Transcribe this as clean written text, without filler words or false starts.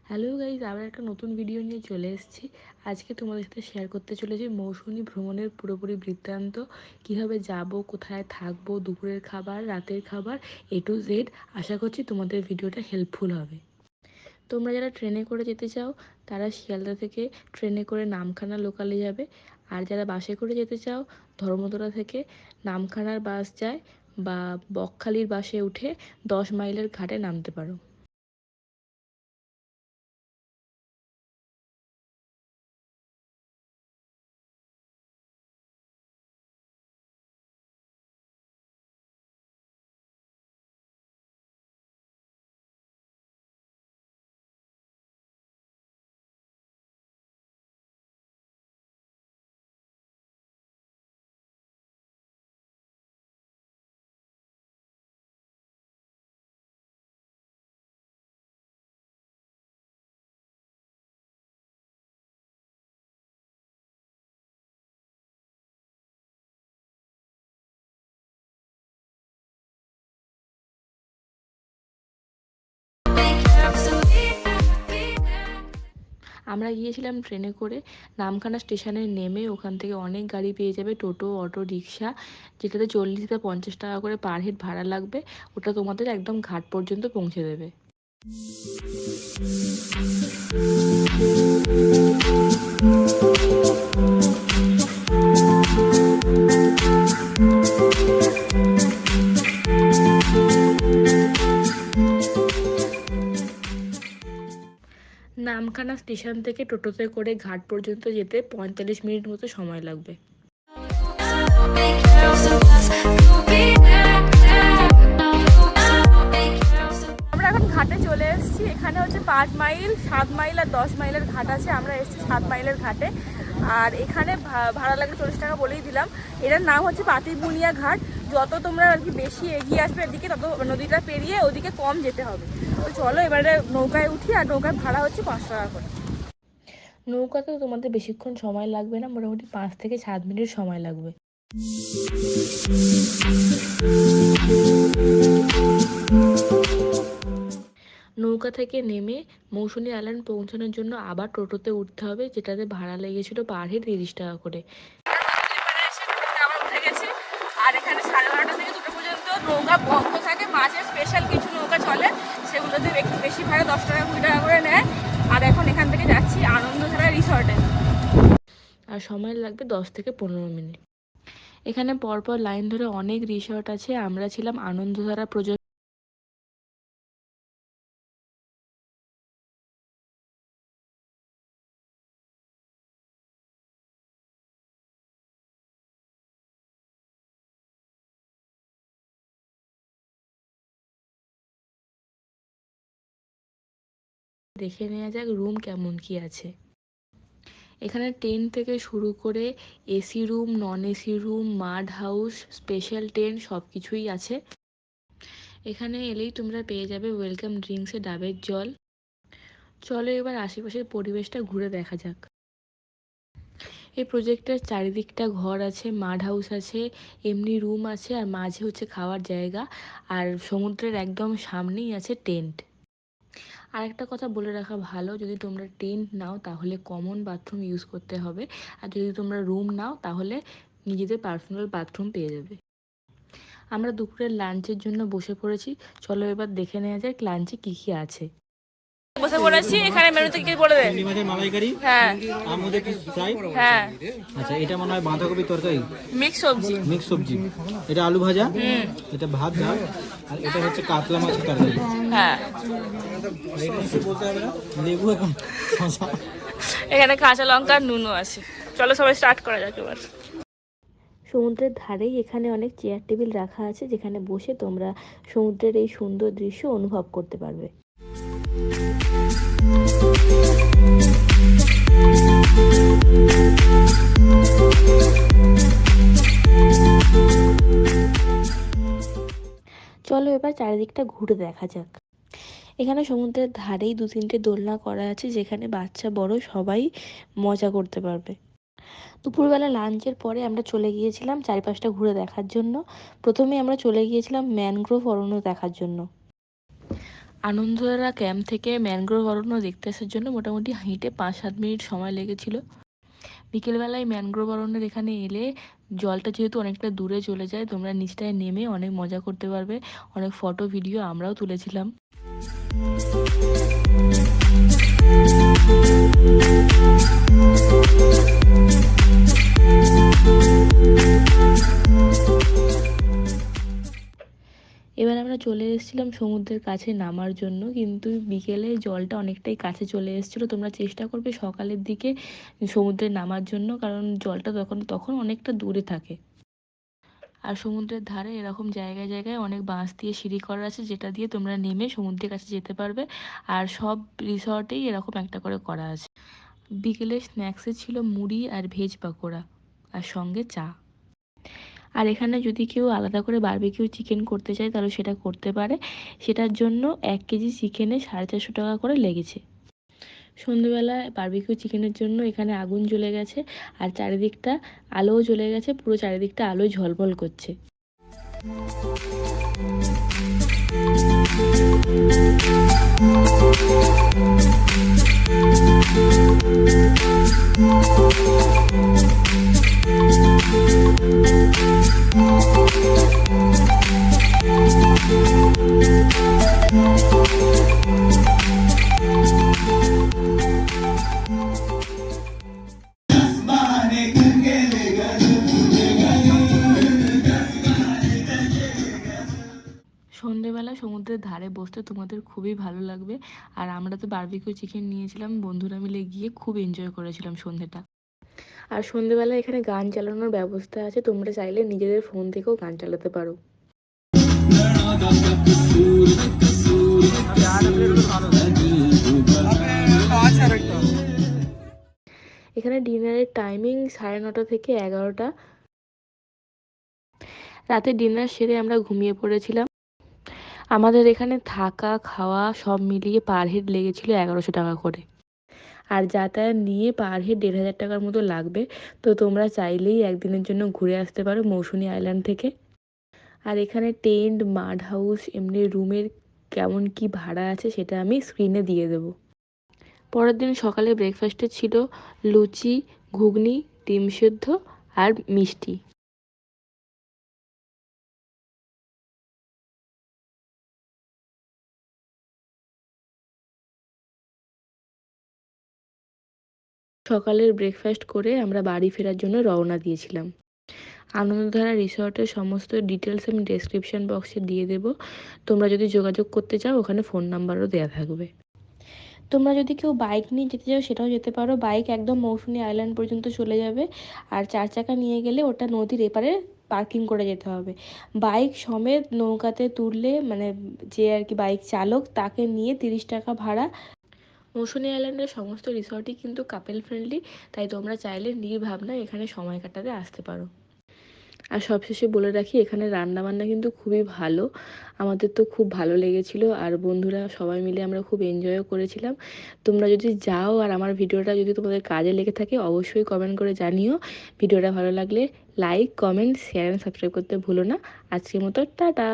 Hello guys, আবার একটা নতুন ভিডিও নিয়ে চলে এসেছি। আজকে তোমাদের সাথে শেয়ার করতে চলেছি মৌসুমী ভ্রমণের পুরোপুরি বৃত্তান্ত। কীভাবে যাব, কোথায় থাকবো, দুপুরের খাবার, রাতের খাবার, A to Z। আশা করছি তোমাদের ভিডিওটা হেল্পফুল হবে। তোমরা যারা ট্রেনে করে যেতে চাও তারা শিয়ালদা থেকে ট্রেনে করে নামখানা লোকালে যাবে। আর যারা বাসে করে যেতে চাও ধর্মতলা থেকে নামখানার বাস যায়, বা বকখালির বাসে উঠে 10 মাইলের ঘাটে নামতে পারো। আমরা গিয়েছিলাম ট্রেনে করে। নামখানা স্টেশনে নেমে ওখান থেকে অনেক গাড়ি পেয়ে যাবে, টোটো, অটো, রিক্সা, যেটাতে 40 বা 50 টাকা করে পার হেড ভাড়া লাগবে। ওটা তোমাদের একদম ঘাট পর্যন্ত পৌঁছে দেবে। নামখানা স্টেশন থেকে টোটোতে করে ঘাট পর্যন্ত যেতে 45 মিনিট মতো সময় লাগবে। আমরা এখন ঘাটে চলে এসেছি। এখানে হচ্ছে 5 মাইল, 7 মাইল আর 10 মাইলের ঘাট আছে। আমরা এসেছি 7 মাইলের ঘাটে। আর এখানে ভাড়া লাগে 40 টাকা, বলেই দিলাম। এটার নাম হচ্ছে পাতিবুনিয়া ঘাট। যত তোমরা আর কি বেশি এগিয়ে আসবে এদিকে, তত নদীটা পেরিয়ে ওদিকে কম যেতে হবে। তো চলো এবারে নৌকায় উঠি। আর নৌকার ভাড়া হচ্ছে 5 টাকা করে। নৌকাতে তোমাদের বেশিক্ষণ সময় লাগবে না, মোটামুটি 5 থেকে 7 মিনিট সময় লাগবে। নৌকা থেকে নেমে মৌসুনী আইল্যান্ড পৌঁছানোর জন্য আবার টোটোতে উঠতে হবে, যেটাতে ভাড়া লেগেছিল পার হেড 30 টাকা করে। আর এখানে 12:30 থেকে 2টো পর্যন্ত নৌকা বন্ধ থাকে। মাঝে স্পেশাল কিছু নৌকা চলে, সেগুলোতে একটু বেশি ভাড়া 10 টাকা 20 টাকা করে নেয়। আর এখন এখান থেকে যাচ্ছি আনন্দধারা রিসর্টে। আর সময় লাগবে 10 থেকে 15 মিনিট। এখানে পরপর লাইন ধরে অনেক রিসর্ট আছে। আমরা ছিলাম আনন্দধারা প্রজেক্ট। দেখে নেওয়া যাক রুম কেমন কি আছে। এখানে টেন্ট থেকে শুরু করে AC room, non AC room, মাড house, special tent সব কিছুই আছে। এখানে এলেই তোমরা পেয়ে যাবে ওয়েলকাম ড্রিঙ্কসে ডাবের জল। চলো এবার আশেপাশের পরিবেশটা ঘুরে দেখা যাক। এই প্রজেক্টের চারিদিকটা ঘর আছে, মাড হাউস আছে, এমনি রুম আছে, আর মাঝে হচ্ছে খাওয়ার জায়গা। আর সমুদ্রের একদম সামনেই আছে টেন্ট। আর একটা কথা বলে রাখা ভালো, যদি তোমরা টেন্ট নাও তাহলে কমন বাথরুম ইউজ করতে হবে। আর যদি তোমরা রুম নাও তাহলে নিজেদের পার্সোনাল বাথরুম পেয়ে যাবে। আমরা দুপুরের লাঞ্চের জন্য বসে পড়েছি। চলো এবার দেখে নেওয়া যাক লাঞ্চে কী কী আছে। বসে পড়েছি। এখানে মেনুতে কি বলে দেয়? চিংড়ি মাছের মালাইকারি, হ্যাঁ তার মধ্যে কি ফ্রাই। হ্যাঁ, আচ্ছা, এটা মনে হয় বাঁধাকপি তরকারি, মিক্স সবজি। মিক্স সবজি। এটা আলু ভাজা, এটা ভাত ডাল, আর এটা হচ্ছে কাতলা মাছের তরকারি। হ্যাঁ, আর এটা কিছু বলতে হবে না, লেবু এখন শসা। এখানে কাঁচা লঙ্কা আর নুনও আছে। চলো সবাই স্টার্ট করা যাক এবার। সমুদ্রের ধারেই এখানে অনেক চেয়ার টেবিল রাখা আছে, যেখানে বসে তোমরা সমুদ্রের এই সুন্দর দৃশ্য অনুভব করতে পারবে। চলো এবার চারিদিকটা ঘুরে দেখা যাক। এখানে সমুদ্রের ধারেই 2-3টে দোলনা করা আছে, যেখানে বাচ্চা বড় সবাই মজা করতে পারবে। দুপুরবেলা লাঞ্চের পরে আমরা চলে গিয়েছিলাম চারিপাশটা ঘুরে দেখার জন্য। প্রথমে আমরা চলে গিয়েছিলাম ম্যানগ্রোভ অরণ্য দেখার জন্য। আনন্দধারা ক্যাম্প থেকে ম্যানগ্রোভ অরণ্য দেখতে আসার জন্য মোটামুটি হেঁটে 5-7 মিনিট সময় লেগেছিল। বিকেলবেলায় ম্যানগ্রোভ অরণ্যের এখানে এলে জলটা যেহেতু অনেকটা দূরে চলে যায়, তোমরা নিচটায় নেমে অনেক মজা করতে পারবে। অনেক ফটো ভিডিও আমরাও তুলেছিলাম। এবার আমরা চলে এসেছিলাম সমুদ্রের কাছে নামার জন্য, কিন্তু বিকেলে জলটা অনেকটাই কাছে চলে এসেছিলো। তোমরা চেষ্টা করবে সকালের দিকে সমুদ্রে নামার জন্য, কারণ জলটা তখন তখন অনেকটা দূরে থাকে। আর সমুদ্রের ধারে এরকম জায়গায় জায়গায় অনেক বাঁশ দিয়ে সিঁড়ি করা আছে, যেটা দিয়ে তোমরা নেমে সমুদ্রের কাছে যেতে পারবে। আর সব রিসর্টেই এরকম একটা করে করা আছে। বিকেলে স্ন্যাক্সে ছিল মুড়ি আর ভেজ পাকোড়া আর সঙ্গে চা। আর এখানে যদি কেউ আলাদা করে বারবিকিউ চিকেন করতে চায় তাহলে সেটা করতে পারে। সেটার জন্য 1 কেজি চিকেনে 450 টাকা করে লেগেছে। সন্ধেবেলা বারবিকিউ চিকেনের জন্য এখানে আগুন জ্বলে গেছে, আর চারিদিকটা আলোও জ্বলে গেছে, পুরো চারিদিকটা আলোয় ঝলমল করছে। সন্ধেবেলা সমুদ্রের ধারে বসতে তোমাদের খুবই ভালো লাগবে। আর আমরা তো বারবিকিউ চিকেন নিয়েছিলাম, বন্ধুরা মিলে গিয়ে খুব এনজয় করেছিলাম সন্ধেটা। আর সন্ধেবেলা এখানে গান চালানোর ব্যবস্থা আছে, তোমরা চাইলে নিজেদের ফোন থেকেও গান চালাতে পারো। এখানে ডিনারের টাইমিং 9:30 থেকে 11টা। রাতে ডিনার সেরে আমরা ঘুমিয়ে পড়েছিলাম। আমাদের এখানে থাকা খাওয়া সব মিলিয়ে পার হেড লেগেছিল 1100 টাকা করে। আর যাতায়াত নিয়ে পার হেড 1500 টাকার মতো লাগবে। তো তোমরা চাইলেই একদিনের জন্য ঘুরে আসতে পারো মৌসুনি আইল্যান্ড থেকে। আর এখানে টেন্ট, মাড হাউস, এমনি রুমের কেমন কি ভাড়া আছে সেটা আমি স্ক্রিনে দিয়ে দেবো। পরের দিন সকালে ব্রেকফাস্টে ছিল লুচি, ঘুগনি, ডিম সেদ্ধ আর মিষ্টি। সকালের ব্রেকফাস্ট করে আমরা বাড়ি ফেরার জন্য রওনা দিয়েছিলাম। আনন্দধারা রিসর্টের সমস্ত ডিটেলস আমি ডেসক্রিপশন বক্সে দিয়ে দেবো। তোমরা যদি যোগাযোগ করতে চাও ওখানে ফোন নাম্বারও দেওয়া থাকবে। তোমরা যদি কেউ বাইক নিয়ে যেতে চাও সেটাও যেতে পারো। বাইক একদম মৌসুনি আইল্যান্ড পর্যন্ত চলে যাবে। আর 4 চাকা নিয়ে গেলে ওটা নদীর এপারে পার্কিং করে যেতে হবে। বাইক সমেত নৌকাতে তুললে, মানে যে আর কি বাইক চালক, তাকে নিয়ে 30 টাকা ভাড়া। মৌসুনি আইল্যান্ডের সমস্ত রিসর্টই কিন্তু কাপেল ফ্রেন্ডলি, তাই তোমরা চাইলে নির্ভাবনায় এখানে সময় কাটাতে আসতে পারো। আর সবশেষে বলে রাখি, এখানে রান্নাবান্না কিন্তু খুবই ভালো। আমাদের তো খুব ভালো লেগেছিল, আর বন্ধুরা সবাই মিলে আমরা খুব এনজয়ও করেছিলাম। তোমরা যদি যাও আর আমার ভিডিওটা যদি তোমাদের কাজে লেগে থাকে অবশ্যই কমেন্ট করে জানিও। ভিডিওটা ভালো লাগলে like, comment, share and subscribe করতে ভুলো না। আজকের মতো টাটা।